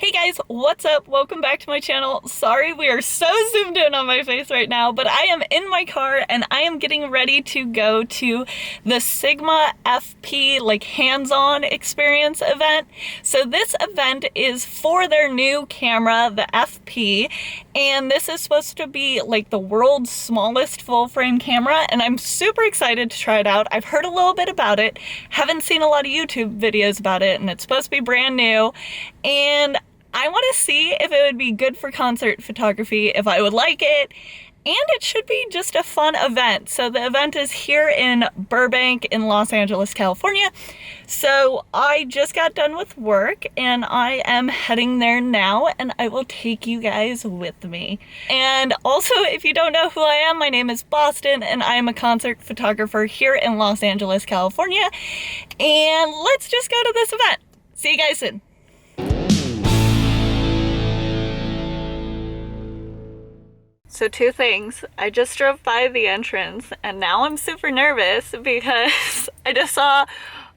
Hey guys, what's up? Welcome back to my channel. Sorry we are so zoomed in on my face right now, but I am in my car and I am getting ready to go to the Sigma FP like hands-on experience event. So this event is for their new camera, the FP, and this is supposed to be like the world's smallest full-frame camera, and I'm super excited to try it out. I've heard a little bit about it, haven't seen a lot of YouTube videos about it, and it's supposed to be brand new, and I want to see if it would be good for concert photography, if I would like it, and it should be just a fun event. So the event is here in Burbank in Los Angeles, California. So I just got done with work and I am heading there now, and I will take you guys with me. And also, if you don't know who I am, my name is Boston and I am a concert photographer here in Los Angeles, California. And let's just go to this event. See you guys soon. So two things. I just drove by the entrance and now I'm super nervous because I just saw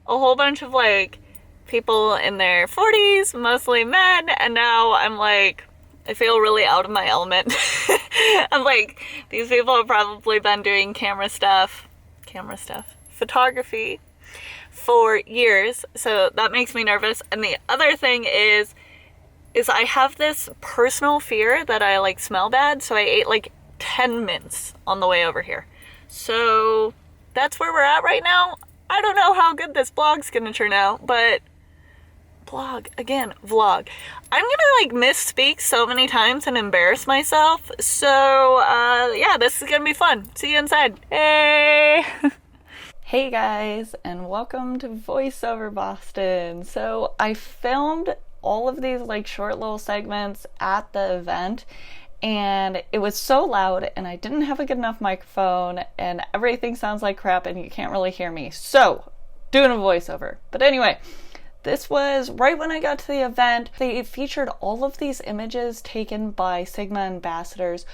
a whole bunch of like people in their 40s, mostly men, and now I'm like, I feel really out of my element. I'm like, these people have probably been doing photography for years, so that makes me nervous. And the other thing is I have this personal fear that I like smell bad, so I ate like 10 mints on the way over here. So that's where we're at right now. I don't know how good this vlog's gonna turn out, but vlog. I'm gonna like misspeak so many times and embarrass myself. So yeah, this is gonna be fun. See you inside. Hey! Hey guys, and welcome to Voiceover Boston. So I filmed all of these like short little segments at the event, and it was so loud and I didn't have a good enough microphone and everything sounds like crap and you can't really hear me, so doing a voiceover. But anyway, this was right when I got to the event. They featured all of these images taken by Sigma ambassadors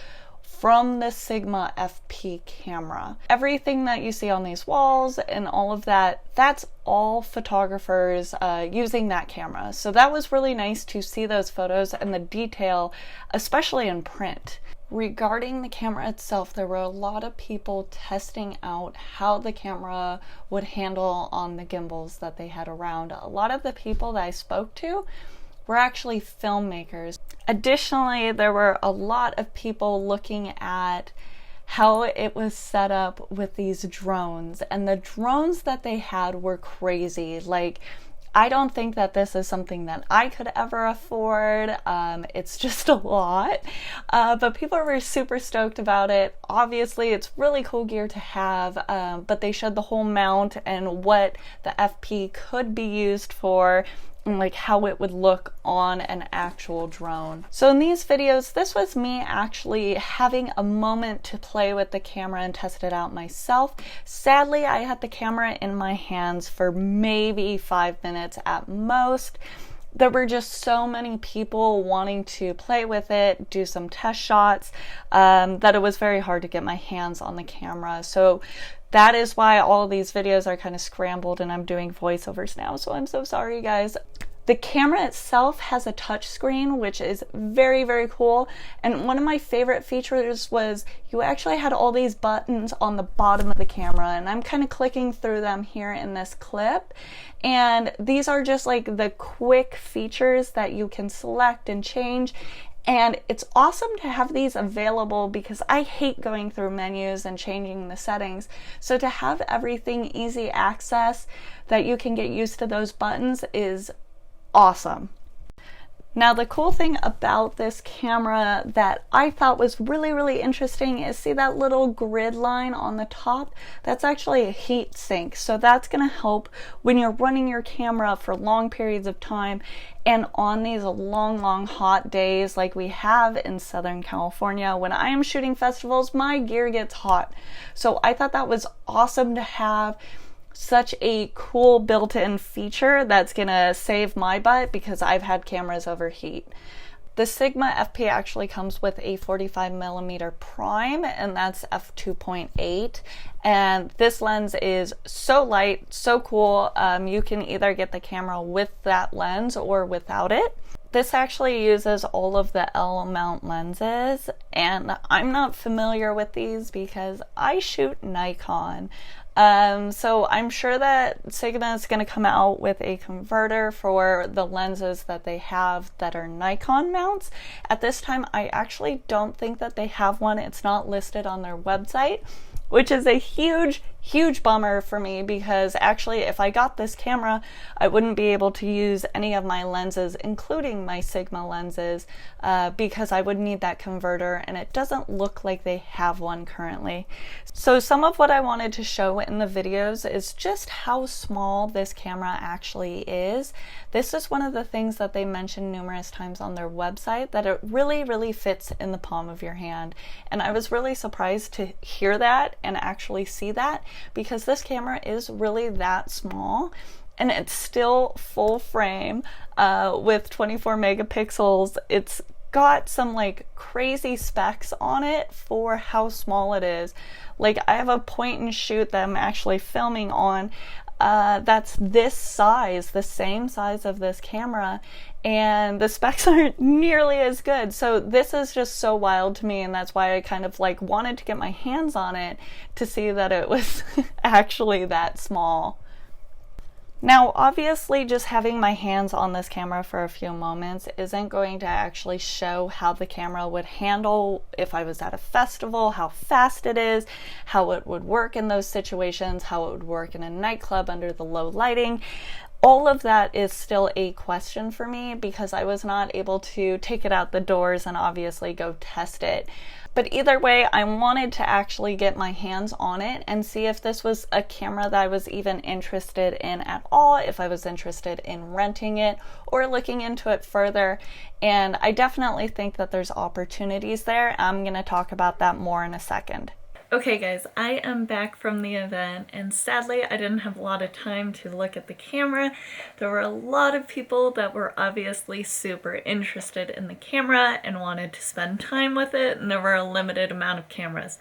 from the Sigma FP camera. Everything that you see on these walls and all of that, that's all photographers using that camera. So that was really nice to see those photos and the detail, especially in print. Regarding the camera itself, there were a lot of people testing out how the camera would handle on the gimbals that they had around. A lot of the people that I spoke to were actually filmmakers. Additionally, there were a lot of people looking at how it was set up with these drones, and the drones that they had were crazy. Like, I don't think that this is something that I could ever afford. It's just a lot, but people were super stoked about it. Obviously, it's really cool gear to have, but they showed the whole mount and what the FP could be used for, and like how it would look on an actual drone. So in these videos, this was me actually having a moment to play with the camera and test it out myself. Sadly, I had the camera in my hands for maybe 5 minutes at most. There were just so many people wanting to play with it, do some test shots, that it was very hard to get my hands on the camera. So that is why all of these videos are kind of scrambled and I'm doing voiceovers now, so I'm so sorry guys. The camera itself has a touch screen, which is very, very cool. And one of my favorite features was you actually had all these buttons on the bottom of the camera, and I'm kind of clicking through them here in this clip. And these are just like the quick features that you can select and change. And it's awesome to have these available because I hate going through menus and changing the settings. So to have everything easy access that you can get used to those buttons is awesome. Now the cool thing about this camera that I thought was really, really interesting is see that little grid line on the top? That's actually a heat sink. So that's going to help when you're running your camera for long periods of time and on these long hot days like we have in Southern California. When I am shooting festivals, my gear gets hot. So I thought that was awesome to have such a cool built-in feature that's gonna save my butt because I've had cameras overheat. The Sigma FP actually comes with a 45mm prime, and that's f2.8, and this lens is so light, so cool. You can either get the camera with that lens or without it. this actually uses all of the L mount lenses, and I'm not familiar with these because I shoot Nikon. So I'm sure that Sigma is going to come out with a converter for the lenses that they have that are Nikon mounts. At this time, I actually don't think that they have one. It's not listed on their website, which is a huge bummer for me, because actually if I got this camera, I wouldn't be able to use any of my lenses, including my Sigma lenses, because I would need that converter, and it doesn't look like they have one currently. So some of what I wanted to show in the videos is just how small this camera actually is. This is one of the things that they mentioned numerous times on their website, that it really fits in the palm of your hand. And I was really surprised to hear that and actually see that, because this camera is really that small, and it's still full frame with 24 megapixels. It's got some like crazy specs on it for how small it is. Like, I have a point and shoot that I'm actually filming on that's this size, the same size of this camera, and the specs aren't nearly as good. So this is just so wild to me, and that's why I kind of like wanted to get my hands on it to see that it was actually that small. Now, obviously, just having my hands on this camera for a few moments isn't going to actually show how the camera would handle if I was at a festival, how fast it is, how it would work in those situations, how it would work in a nightclub under the low lighting. All of that is still a question for me, because I was not able to take it out the doors and obviously go test it. But either way, I wanted to actually get my hands on it and see if this was a camera that I was even interested in at all, if I was interested in renting it or looking into it further. And I definitely think that there's opportunities there. I'm going to talk about that more in a second. Okay guys, I am back from the event, and sadly I didn't have a lot of time to look at the camera. There were a lot of people that were obviously super interested in the camera and wanted to spend time with it, and there were a limited amount of cameras.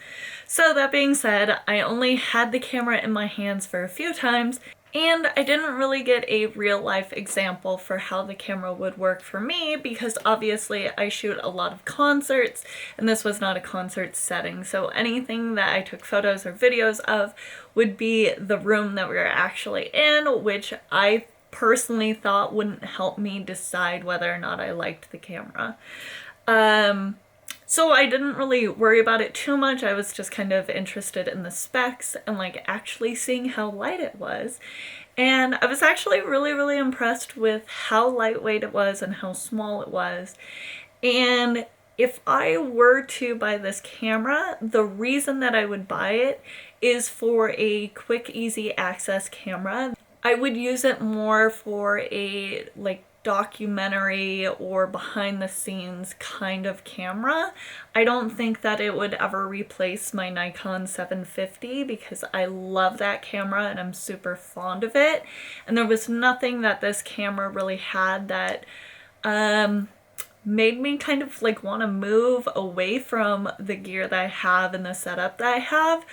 So that being said, I only had the camera in my hands for a few times, and I didn't really get a real life example for how the camera would work for me, because obviously I shoot a lot of concerts and this was not a concert setting. So anything that I took photos or videos of would be the room that we were actually in, which I personally thought wouldn't help me decide whether or not I liked the camera. So I didn't really worry about it too much. I was just kind of interested in the specs and like actually seeing how light it was. And I was actually really impressed with how lightweight it was and how small it was. And if I were to buy this camera, the reason that I would buy it is for a quick, easy access camera. I would use it more for a like documentary or behind the scenes kind of camera. I don't think that it would ever replace my Nikon 750, because I love that camera and I'm super fond of it. And there was nothing that this camera really had that made me kind of like want to move away from the gear that I have and the setup that I have.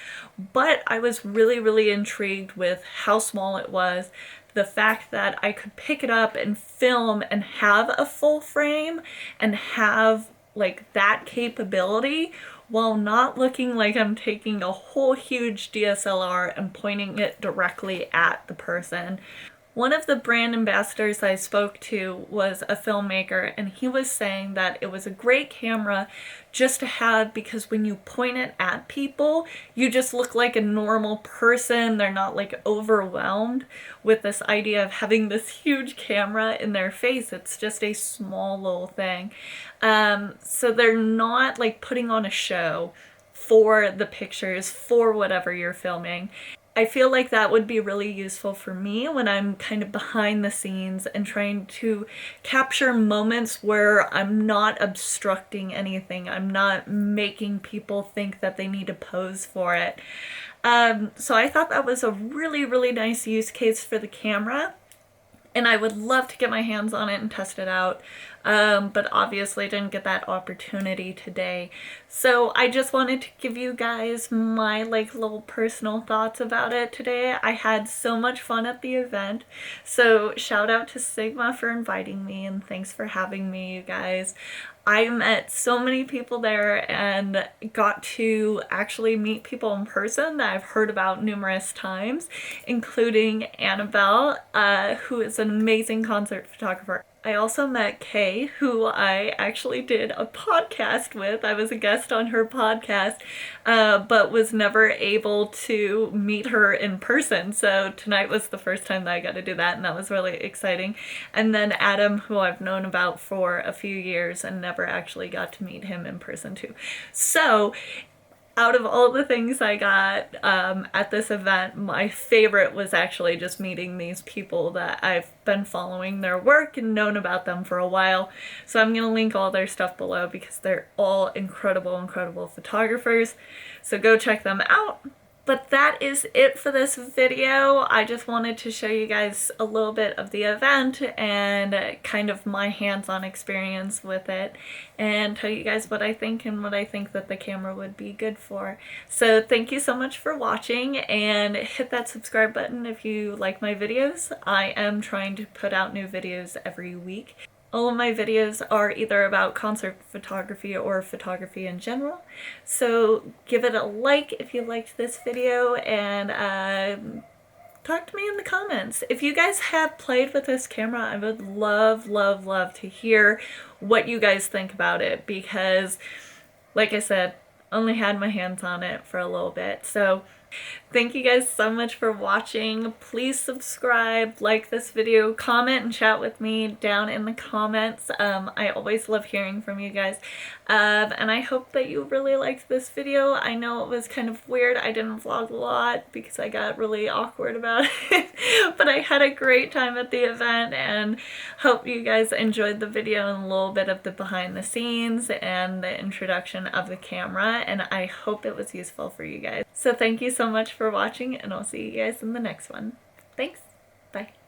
But I was really intrigued with how small it was, the fact that I could pick it up and film and have a full frame and have like that capability while not looking like I'm taking a whole huge DSLR and pointing it directly at the person. One of the brand ambassadors I spoke to was a filmmaker, and he was saying that it was a great camera just to have, because when you point it at people, you just look like a normal person. They're not like overwhelmed with this idea of having this huge camera in their face. It's just a small little thing. So they're not like putting on a show for the pictures, for whatever you're filming. I feel like that would be really useful for me when I'm kind of behind the scenes and trying to capture moments where I'm not obstructing anything. I'm not making people think that they need to pose for it. So I thought that was a really nice use case for the camera. And I would love to get my hands on it and test it out. but obviously didn't get that opportunity today. So I just wanted to give you guys my like little personal thoughts about it today. I had so much fun at the event. So shout out to Sigma for inviting me, and thanks for having me, you guys. I met so many people there and got to actually meet people in person that I've heard about numerous times, including Annabelle, who is an amazing concert photographer. I also met Kay, who I actually did a podcast with. I was a guest on her podcast, but was never able to meet her in person. So tonight was the first time that I got to do that, and that was really exciting. And then Adam, who I've known about for a few years and never actually got to meet him in person too. So out of all the things I got at this event, my favorite was actually just meeting these people that I've been following their work and known about them for a while. So I'm going to link all their stuff below because they're all incredible, incredible photographers. So go check them out. But that is it for this video. I just wanted to show you guys a little bit of the event and kind of my hands-on experience with it, and tell you guys what I think and what I think that the camera would be good for. So thank you so much for watching, and hit that subscribe button if you like my videos. I am trying to put out new videos every week. All of my videos are either about concert photography or photography in general. So give it a like if you liked this video, and talk to me in the comments. If you guys have played with this camera, I would love, love, love to hear what you guys think about it, because like I said, only had my hands on it for a little bit. So thank you guys so much for watching. Please subscribe, like this video, comment and chat with me down in the comments. I always love hearing from you guys. And I hope that you really liked this video. I know it was kind of weird. I didn't vlog a lot because I got really awkward about it. But I had a great time at the event, and hope you guys enjoyed the video and a little bit of the behind the scenes and the introduction of the camera. And I hope it was useful for you guys. So thank you so much for watching, and I'll see you guys in the next one. Thanks. Bye.